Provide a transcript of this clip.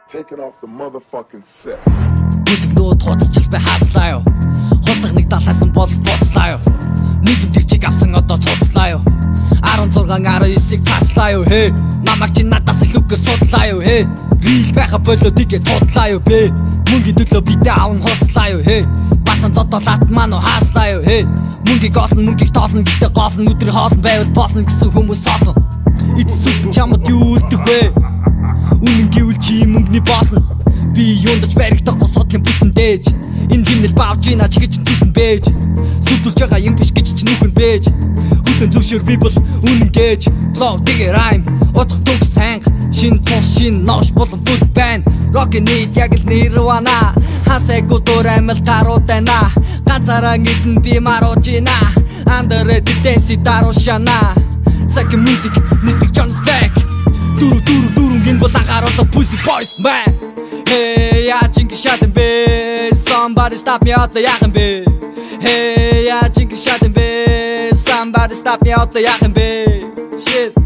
Taking off the motherfucking set. Бүлэг нөө тооцчил бай хааслаа юу. Хутаг нэг далайсан бол боцлаа юу. Нийгэм тэрчиг авсан одоо цуцлаа юу. 16-19-ийг цааслаа юу хээ. Намайг чи надаас илүүгээр судлаа юу хээ. Рил байха болоод игээ судлаа юу бэ. Мөнгөний төлөө битээ аван хуслаа юу хээ. Бацан зодоод атмаа нөө хааслаа юу хээ. Мөнгийг олно мөнгийг тоолно гэхдээ гол нь өдрийн хоолн байвал болно гэсэн хүмүүс олон. Эцсүүл чамд юу үлдэх вэ? Үнэн гэвэл чи мөнгөний болно. Би юундаж баригдахгүй судлын бүсэн дээж. Энэ химнэл баавж ийна чи гэж түсэн бэж. Сүдүүлж байгаа юм биш гэж чи нүхэн бэж. Хүтэн зөвшөр би бол үнэн гэж. Flow тэгээ rhyme утга түг санг. Шин цус шин нош болон бүр байна. Rock need яг л нирвана. Хасайгуу дур амил гарууд байна. Ганцаараа ngidэн би марууж ийна. Underrated dance даруушана. Psych music Mystic John's back. Дүрүн бол анхааруулах pussy boys man. Hey, I think shot and be. Somebody stop me out the yakin be. Hey, I think shot and be. Somebody stop me out the yakin be. Shit.